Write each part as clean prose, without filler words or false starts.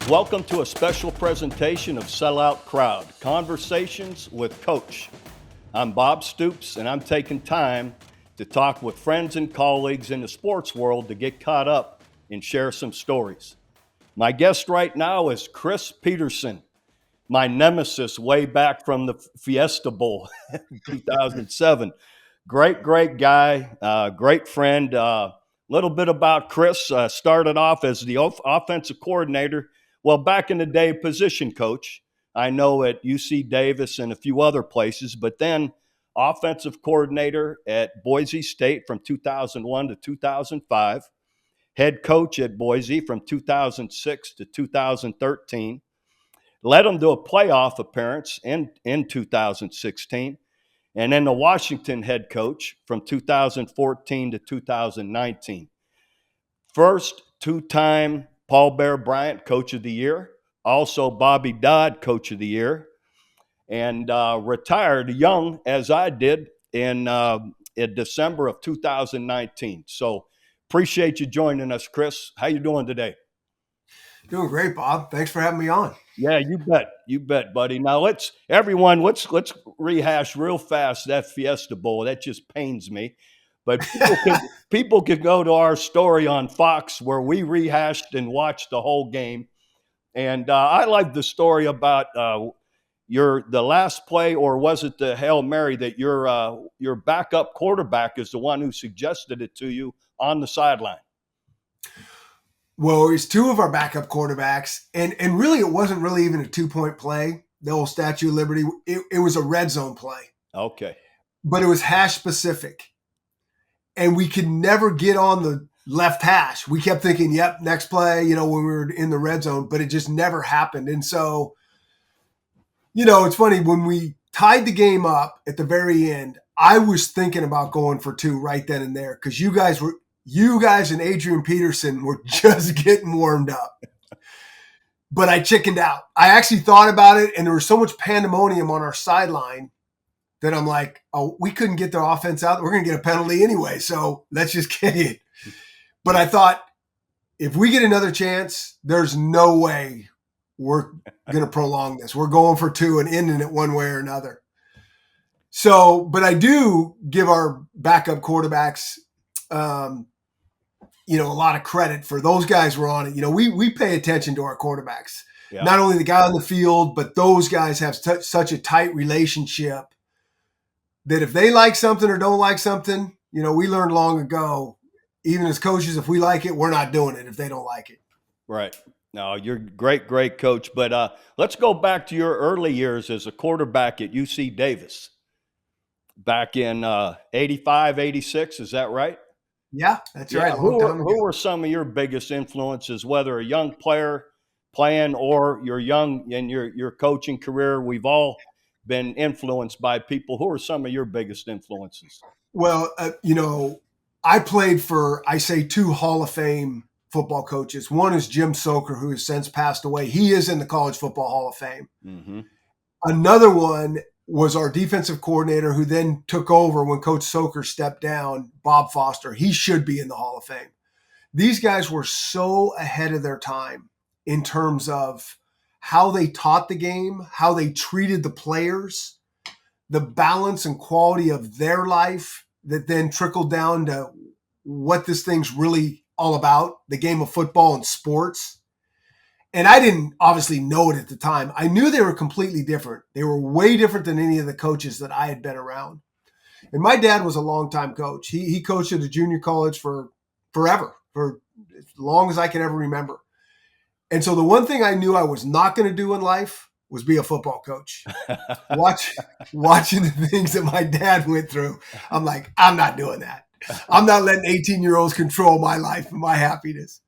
Welcome to a special presentation of Sellout Crowd, Conversations with Coach. I'm Bob Stoops, and I'm taking time to talk with friends and colleagues in the sports world to get caught up and share some stories. My guest right now is Chris Petersen, my nemesis way back from the Fiesta Bowl in 2007. Great guy, great friend. Little bit about Chris. Started off as the offensive coordinator. Well, back in the day, position coach. I know at UC Davis and a few other places, but then offensive coordinator at Boise State from 2001 to 2005. Head coach at Boise from 2006 to 2013. Led them to a playoff appearance in 2016. And then the Washington head coach from 2014 to 2019. First two-time Paul Bear Bryant Coach of the Year, also Bobby Dodd Coach of the Year, and retired young as I did in December of 2019. So appreciate you joining us, Chris. How you doing today? Doing great, Bob. Thanks for having me on. Yeah, you bet, buddy. Now let's rehash real fast that Fiesta Bowl. That just pains me, but people could go to our story on Fox where we rehashed and watched the whole game. And I like the story about the last play, or was it the Hail Mary that your backup quarterback is the one who suggested it to you on the sideline. Well, it was two of our backup quarterbacks, and really it wasn't really even a 2-point play, the old Statue of Liberty. It was a red zone play. Okay. But it was hash specific. And we could never get on the left hash. We kept thinking, yep, next play, when we were in the red zone, but it just never happened. And so, it's funny, when we tied the game up at the very end, I was thinking about going for two right then and there because you guys and Adrian Petersen were just getting warmed up. But I chickened out. I actually thought about it, and there was so much pandemonium on our sideline that I'm like, oh, we couldn't get the offense out. We're going to get a penalty anyway, so let's just kick it. But I thought, if we get another chance, there's no way we're going to prolong this. We're going for two and ending it one way or another. So, but I do give our backup quarterbacks a lot of credit for those guys were on it. We pay attention to our quarterbacks, Not only the guy on the field, but those guys have such a tight relationship that if they like something or don't like something, we learned long ago, even as coaches, if we like it, we're not doing it if they don't like it. Right. No, you're great coach. But let's go back to your early years as a quarterback at UC Davis back in 85, 86. Is that right? Yeah, that's right. Who were some of your biggest influences, whether a young player playing or you're young in your coaching career? We've all been influenced by people. Who are some of your biggest influences? Well, I played for, I say, two Hall of Fame football coaches. One is Jim Soker, who has since passed away. He is in the College Football Hall of Fame. Mm-hmm. Another one was our defensive coordinator, who then took over when Coach Soker stepped down, Bob Foster. He should be in the Hall of Fame. These guys were so ahead of their time in terms of how they taught the game, how they treated the players, the balance and quality of their life that then trickled down to what this thing's really all about, the game of football and sports. And I didn't obviously know it at the time. I knew they were completely different. They were way different than any of the coaches that I had been around. And my dad was a longtime coach. He coached at a junior college for forever, for as long as I can ever remember. And so the one thing I knew I was not going to do in life was be a football coach. Watching the things that my dad went through, I'm like, I'm not doing that. I'm not letting 18-year-olds control my life and my happiness.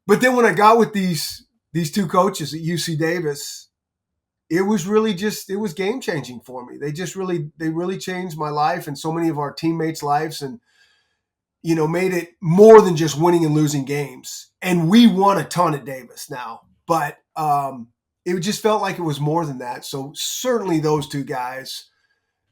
But then when I got with these two coaches at UC Davis, it was game changing for me. They really changed my life and so many of our teammates' lives, and made it more than just winning and losing games. And we won a ton at Davis now, but it just felt like it was more than that. So certainly those two guys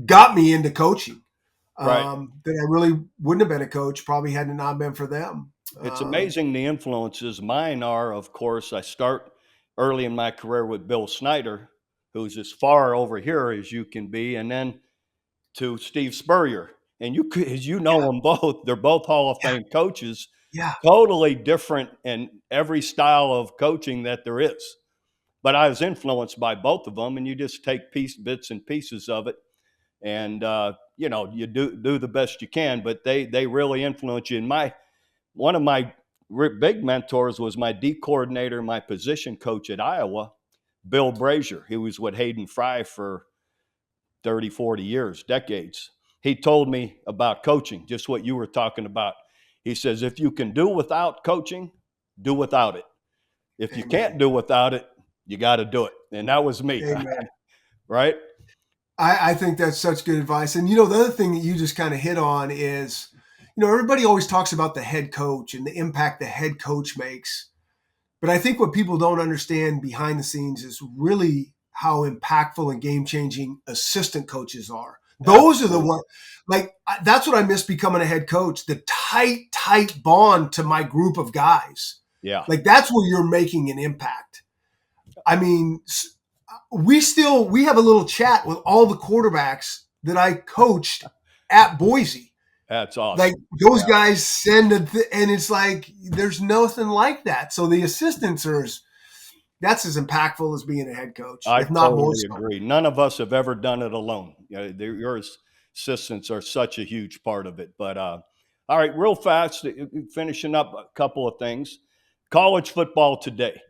got me into coaching. That I really wouldn't have been a coach probably had it not been for them. It's amazing the influences. Mine are, of course, I start early in my career with Bill Snyder, who's as far over here as you can be, and then to Steve Spurrier. And as you know them both, they're both Hall of Fame coaches, Yeah. totally different in every style of coaching that there is. But I was influenced by both of them, and you just take bits and pieces of it, and you do the best you can. But they really influence you. And one of my big mentors was my D coordinator, my position coach at Iowa, Bill Brazier. He was with Hayden Fry for 30, 40 years, decades. He told me about coaching, just what you were talking about. He says, if you can do without coaching, do without it. If you can't do without it, you got to do it. And that was me. Amen. Right? I think that's such good advice. And, the other thing that you just kind of hit on is, everybody always talks about the head coach and the impact the head coach makes. But I think what people don't understand behind the scenes is really how impactful and game-changing assistant coaches are. Those are the ones, that's what I miss becoming a head coach, the tight bond to my group of guys. Yeah. That's where you're making an impact. I mean, we have a little chat with all the quarterbacks that I coached at Boise. That's awesome. Those guys send and it's there's nothing like that. So the assistants that's as impactful as being a head coach. I if not totally more so. agree. None of us have ever done it alone. Your assistants are such a huge part of it. But all right, real fast, finishing up a couple of things. College football today.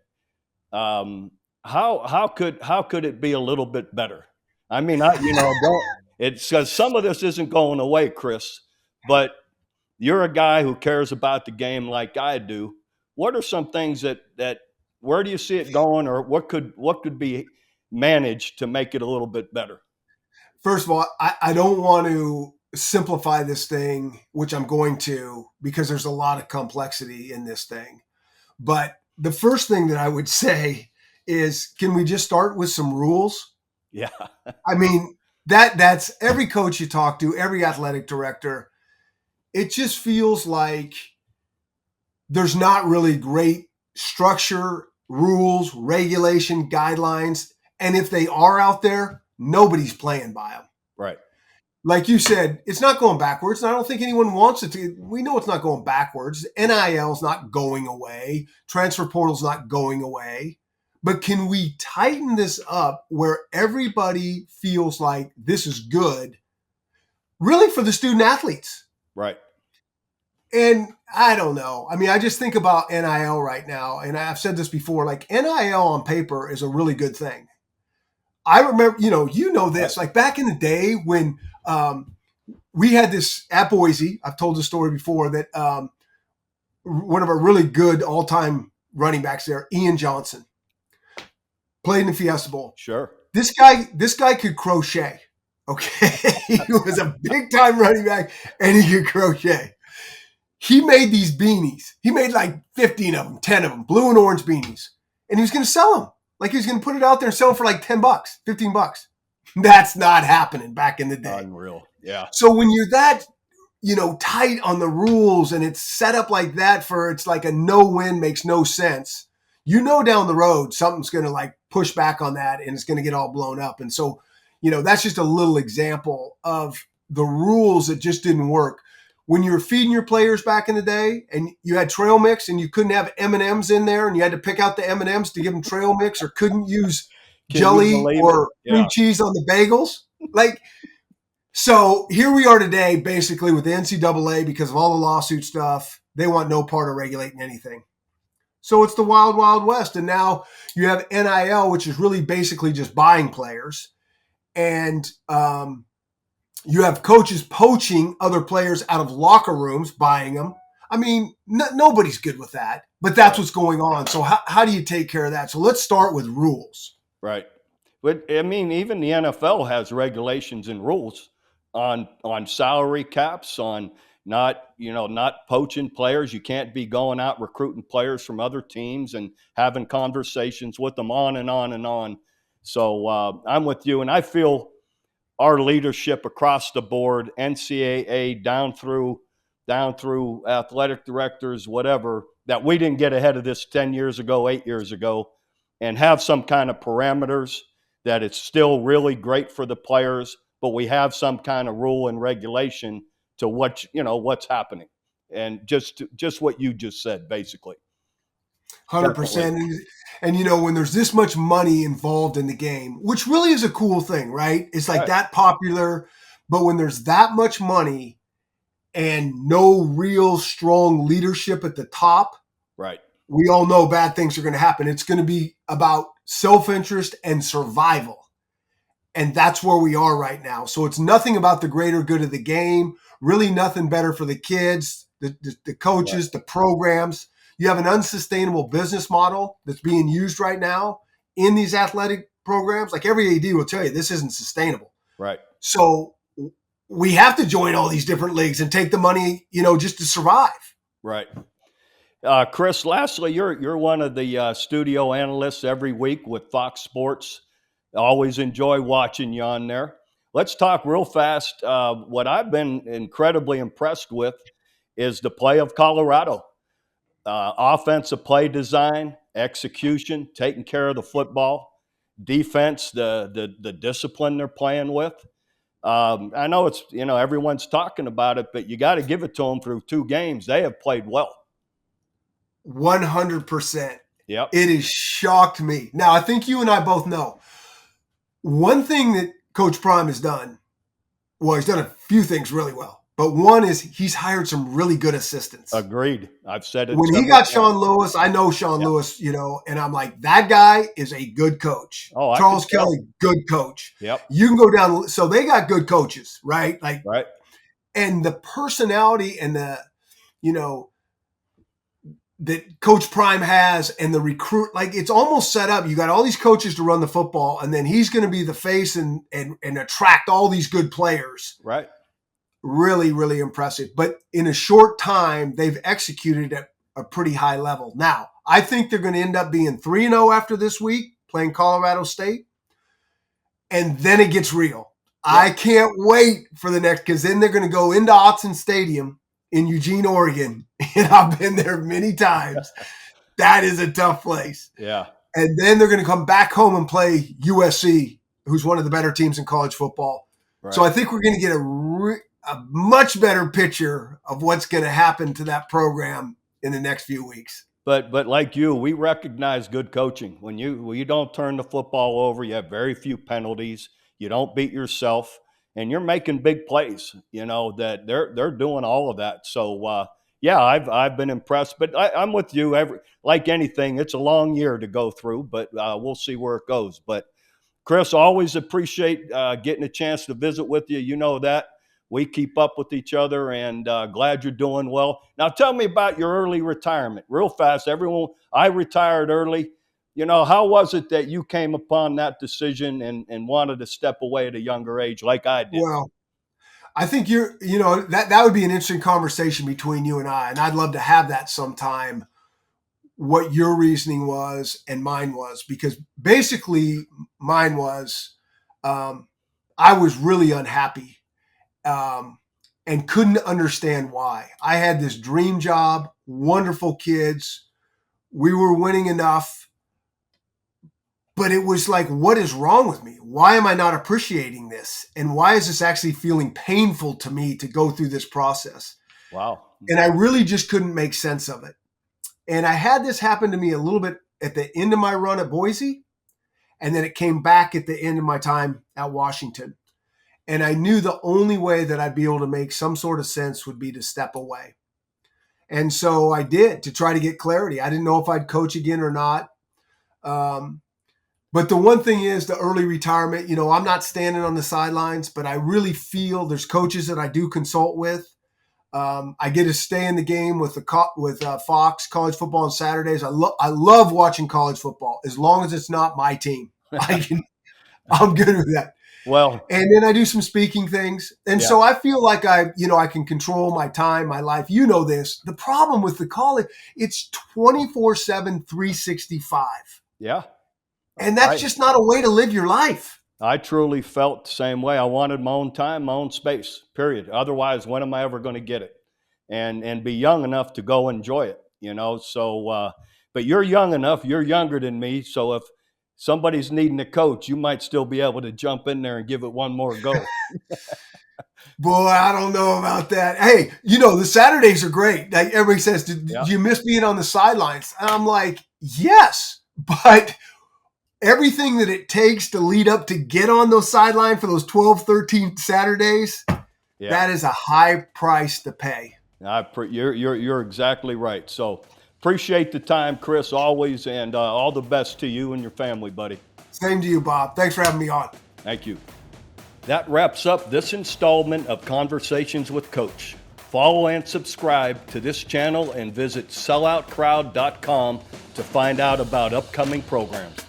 How could it be a little bit better? I mean, it's because some of this isn't going away, Chris. But you're a guy who cares about the game like I do. What are some things that where do you see it going, or what could be managed to make it a little bit better? First of all, I don't want to simplify this thing, which I'm going to, because there's a lot of complexity in this thing. But the first thing that I would say is, can we just start with some rules? Yeah. I mean, that's every coach you talk to, every athletic director. It just feels like there's not really great structure, rules, regulation, guidelines. And if they are out there, nobody's playing by them. Right. Like you said, it's not going backwards. And I don't think anyone wants it to. We know it's not going backwards. NIL is not going away. Transfer portal is not going away. But can we tighten this up where everybody feels like this is good, really, for the student athletes? Right. And I don't know. I mean, I just think about NIL right now, and I've said this before, NIL on paper is a really good thing. I remember, this, back in the day when we had this at Boise, I've told the story before, that one of our really good all-time running backs there, Ian Johnson, played in the Fiesta Bowl. Sure. This guy could crochet. Okay. He was a big-time running back, and he could crochet. He made these beanies. He made 15 of them, 10 of them, blue and orange beanies. And he was going to sell them. He was going to put it out there and sell them for $10, $15. That's not happening back in the day. Unreal. Yeah. So when you're that, tight on the rules and it's set up like that it's like a no-win makes no sense. Down the road, something's going to push back on that and it's going to get all blown up. And so, that's just a little example of the rules that just didn't work. When you were feeding your players back in the day and you had trail mix and you couldn't have M&Ms in there and you had to pick out the M&Ms to give them trail mix, or couldn't use jelly or cream cheese on the bagels. So here we are today, basically with the NCAA, because of all the lawsuit stuff, they want no part of regulating anything. So it's the wild, wild west. And now you have NIL, which is really basically just buying players. And, you have coaches poaching other players out of locker rooms, buying them. I mean, nobody's good with that, but that's what's going on. So how do you take care of that? So let's start with rules. Right. But I mean, even the NFL has regulations and rules on salary caps, on not poaching players. You can't be going out recruiting players from other teams and having conversations with them, on and on and on. So I'm with you, and I feel our leadership across the board, NCAA down through athletic directors, whatever, that we didn't get ahead of this 10 years ago, 8 years ago, and have some kind of parameters that it's still really great for the players, but we have some kind of rule and regulation to what's happening. And just what you just said, basically. 100%. And when there's this much money involved in the game, which really is a cool thing, right? It's like Right. that popular, but when there's that much money and no real strong leadership at the top, Right. we all know bad things are going to happen. It's going to be about self-interest and survival. And that's where we are right now. So it's nothing about the greater good of the game, really nothing better for the kids, the coaches, Right. the programs. You have an unsustainable business model that's being used right now in these athletic programs. Like every AD will tell you, this isn't sustainable. Right. So we have to join all these different leagues and take the money, just to survive. Right. Chris, lastly, you're one of the studio analysts every week with Fox Sports. I always enjoy watching you on there. Let's talk real fast. What I've been incredibly impressed with is the play of Colorado. Offensive play design, execution, taking care of the football, defense, the discipline they're playing with. I know it's everyone's talking about it, but you got to give it to them through 2 games. They have played well. 100%. Yep. It has shocked me. Now, I think you and I both know one thing that Coach Prime has done. Well, he's done a few things really well, but one is he's hired some really good assistants. Agreed. I've said it. When he got Sean Lewis, I know Sean Lewis, and I'm like, that guy is a good coach. Oh, Charles Kelly, good coach. Yep. You can go down. So they got good coaches, right? Right. And the personality and that Coach Prime has and the recruit, it's almost set up. You got all these coaches to run the football, and then he's going to be the face and attract all these good players. Right. Really, really impressive. But in a short time, they've executed at a pretty high level. Now, I think they're going to end up being 3-0 after this week, playing Colorado State. And then it gets real. Yep. I can't wait for the next, because then they're going to go into Autzen Stadium in Eugene, Oregon. And I've been there many times. That is a tough place. Yeah. And then they're going to come back home and play USC, who's one of the better teams in college football. Right. So I think we're going to get a much better picture of what's going to happen to that program in the next few weeks. But like you, we recognize good coaching. When you don't turn the football over, you have very few penalties. You don't beat yourself, and you're making big plays. That they're doing all of that. So I've been impressed. But I'm with you. Like anything, it's a long year to go through, but we'll see where it goes. But Chris, always appreciate getting a chance to visit with you. You know that. We keep up with each other, and glad you're doing well. Now, tell me about your early retirement real fast. I retired early. How was it that you came upon that decision and wanted to step away at a younger age like I did? Well, I think that would be an interesting conversation between you and I'd love to have that sometime, what your reasoning was and mine was, because basically mine was I was really unhappy. And couldn't understand why. I had this dream job, wonderful kids. We were winning enough, but it was like, what is wrong with me? Why am I not appreciating this? And why is this actually feeling painful to me to go through this process? Wow. And I really just couldn't make sense of it. And I had this happen to me a little bit at the end of my run at Boise, and then it came back at the end of my time at Washington. And I knew the only way that I'd be able to make some sort of sense would be to step away. And so I did, to try to get clarity. I didn't know if I'd coach again or not. But the one thing is the early retirement, I'm not standing on the sidelines, but I really feel there's coaches that I do consult with. I get to stay in the game with Fox College Football on Saturdays. I love watching college football as long as it's not my team. I'm good with that. Well, and then I do some speaking things. And so I feel like I can control my time, my life. You know this. The problem with the college, it's 24/7, 365. Yeah. And that's just not a way to live your life. I truly felt the same way. I wanted my own time, my own space, period. Otherwise, when am I ever going to get it? And be young enough to go enjoy it, So But you're young enough, you're younger than me, so if somebody's needing a coach, you might still be able to jump in there and give it one more go. Boy, I don't know about that. Hey, the Saturdays are great. Like everybody says, do you miss being on the sidelines? And I'm like, yes, but everything that it takes to lead up to get on those sidelines for those 12, 13 Saturdays, that is a high price to pay. You're exactly right. So appreciate the time, Chris, always, and all the best to you and your family, buddy. Same to you, Bob. Thanks for having me on. Thank you. That wraps up this installment of Conversations with Coach. Follow and subscribe to this channel and visit selloutcrowd.com to find out about upcoming programs.